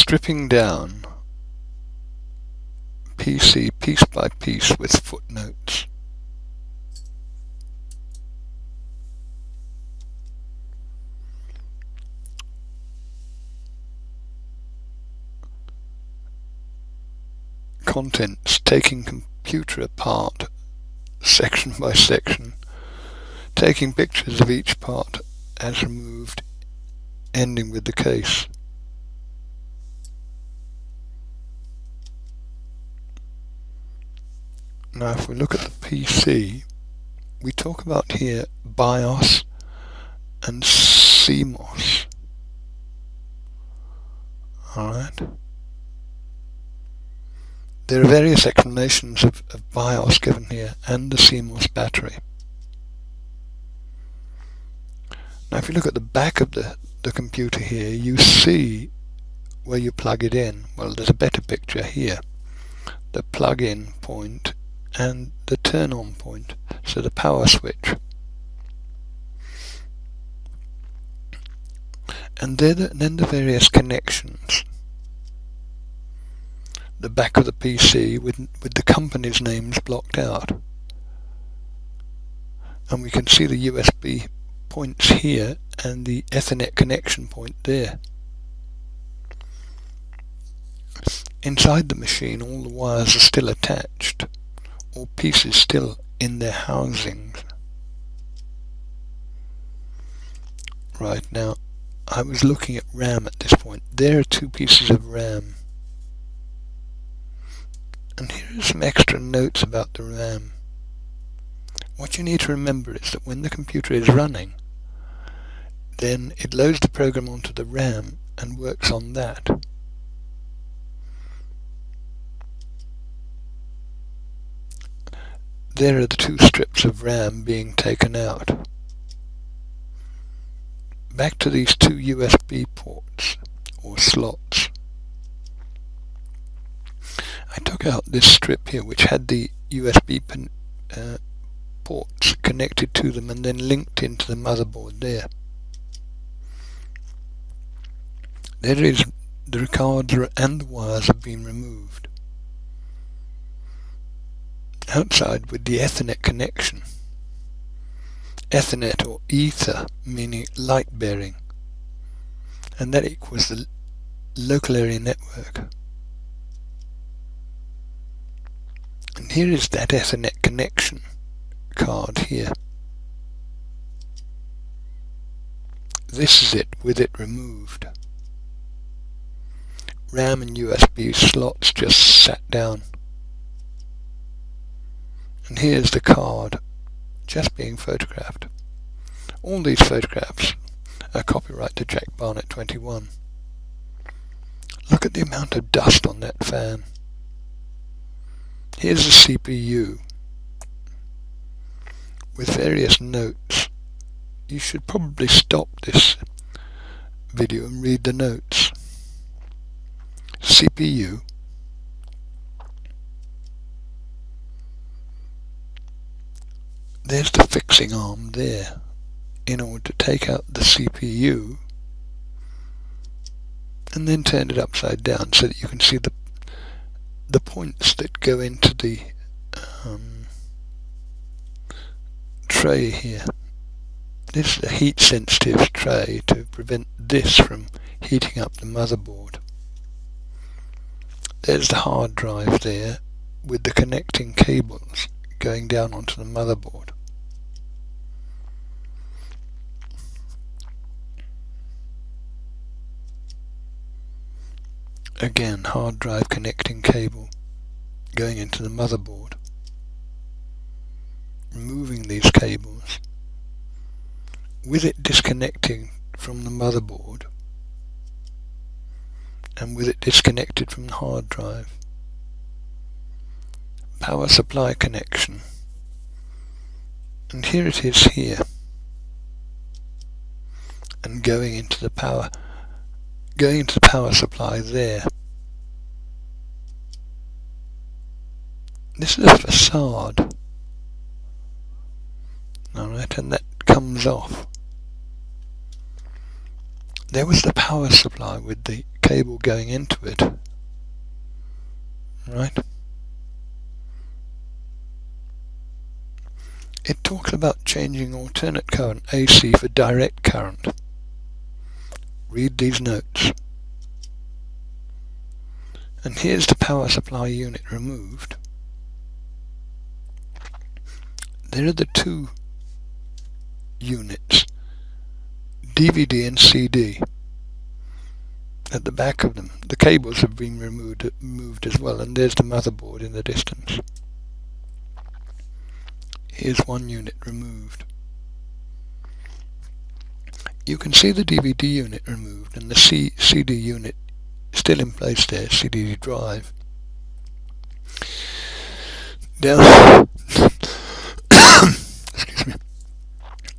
stripping down PC piece by piece with footnotes. Contents, taking computer apart section by section, taking pictures of each part as removed, ending with the case. Now if we look at the PC, we talk about here BIOS and CMOS. Alright. There are various explanations of BIOS given here and the CMOS battery. Now if you look at the back of the computer here, you see where you plug it in. Well, there's a better picture here. The plug-in point and the turn-on point, so the power switch. And then the various connections. The back of the PC with the company's names blocked out. And we can see the USB points here and the Ethernet connection point there. Inside the machine all the wires are still attached, or pieces still in their housings. Right, now I was looking at RAM at this point. There are 2 pieces of RAM. And here are some extra notes about the RAM. What you need to remember is that when the computer is running, then it loads the program onto the RAM and works on that. There are the 2 strips of RAM being taken out. Back to these 2 USB ports, or slots. I took out this strip here which had the USB ports connected to them and then linked into the motherboard there. There is the cards and the wires have been removed. Outside with the Ethernet connection. Ethernet or ether meaning light bearing, and that equals the local area network. And here is that Ethernet connection card here. This is it with it removed. RAM and USB slots just sat down. And here's the card just being photographed. All these photographs are copyright to Jack Barnett 21. Look at the amount of dust on that fan. Here's the CPU with various notes. You should probably stop this video and read the notes. CPU, there's the fixing arm there in order to take out the CPU and then turn it upside down so that you can see the points that go into the tray here. This is a heat sensitive tray to prevent this from heating up the motherboard. There's the hard drive there with the connecting cables going down onto the motherboard. Again, hard drive connecting cable going into the motherboard. Removing these cables, with it disconnecting from the motherboard and with it disconnected from the hard drive. Power supply connection, and here it is here, and going into the power supply there. This is a facade, alright, and that comes off. There was the power supply with the cable going into it, right? It talks about changing alternate current AC for direct current. Read these notes. And here's the power supply unit removed. There are the two units, DVD and CD, at the back of them. The cables have been removed as well, and there's the motherboard in the distance. Here's one unit removed. You can see the DVD unit removed and the CD unit still in place there, CD drive. Down, excuse me.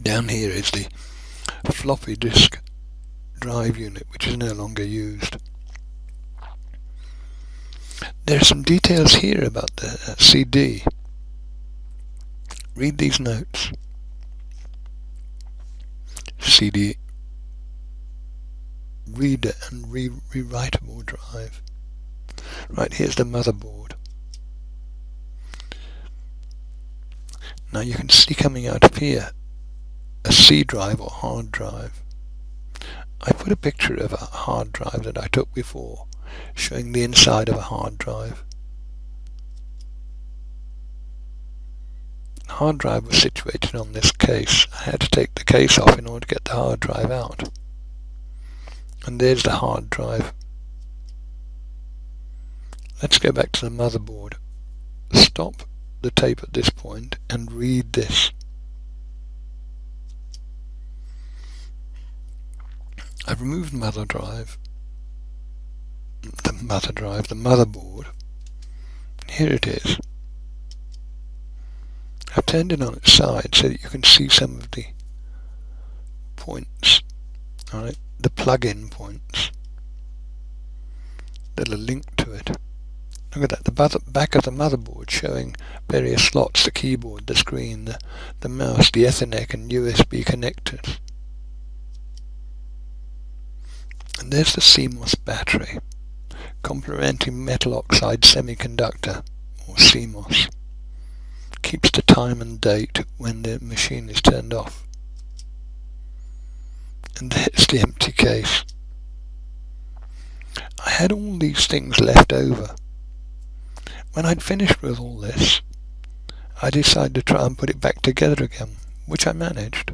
Down here is the floppy disk drive unit, which is no longer used. There are some details here about the CD. Read these notes. CD reader and rewritable drive. Right, here's the motherboard. Now you can see coming out of here a C drive or hard drive. I put a picture of a hard drive that I took before, showing the inside of a hard drive. The hard drive was situated on this case. I had to take the case off in order to get the hard drive out. And there's the hard drive. Let's go back to the motherboard. Stop the tape at this point and read this. I've removed the motherboard. Here it is. I've turned it on its side so that you can see some of the points, alright, the plug-in points that are linked to it. Look at that, the back of the motherboard showing various slots, the keyboard, the screen, the mouse, the Ethernet and USB connectors. And there's the CMOS battery, complementary metal oxide semiconductor, or CMOS. Keeps the time and date when the machine is turned off. And there's the empty case. I had all these things left over. When I'd finished with all this, I decided to try and put it back together again, which I managed.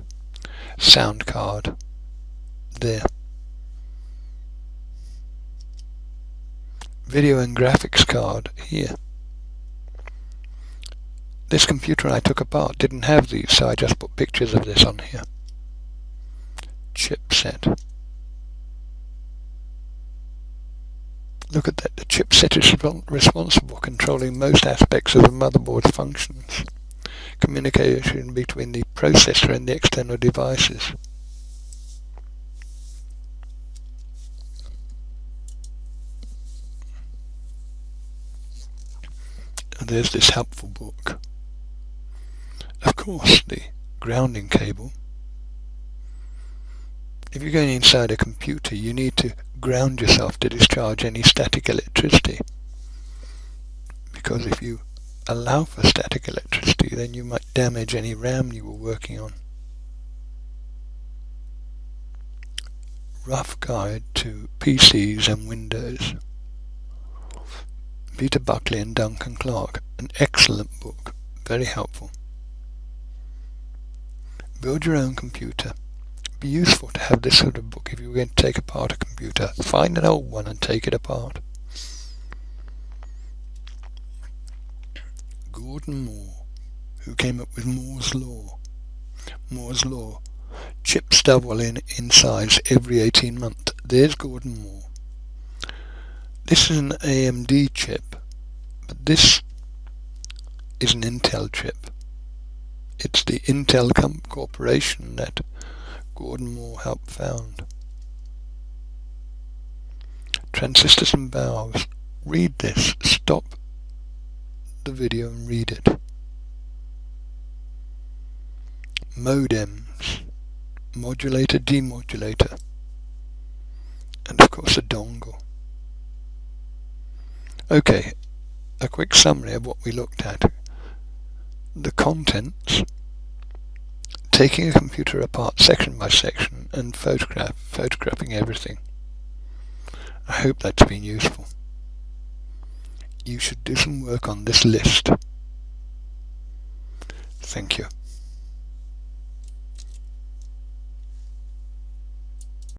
Sound card. There. Video and graphics card here. This computer I took apart didn't have these, so I just put pictures of this on here. Chipset. Look at that, the chipset is responsible for controlling most aspects of the motherboard's functions. Communication between the processor and the external devices. And there's this helpful book. Of course, the grounding cable. If you're going inside a computer, you need to ground yourself to discharge any static electricity. Because if you allow for static electricity, then you might damage any RAM you were working on. Rough Guide to PCs and Windows. Peter Buckley and Duncan Clark. An excellent book. Very helpful. Build your own computer. It'd be useful to have this sort of book if you were going to take apart a computer. Find an old one and take it apart. Gordon Moore, who came up with Moore's Law. Moore's Law. Chips double in size every 18 months. There's Gordon Moore. This is an AMD chip, but this is an Intel chip. It's the Intel Corporation that Gordon Moore helped found. Transistors and valves. Read this. Stop the video and read it. Modems. Modulator, demodulator. that's a dongle. Okay, a quick summary of what we looked at. The contents, taking a computer apart section by section and photographing everything. I hope that's been useful. You should do some work on this list. Thank you.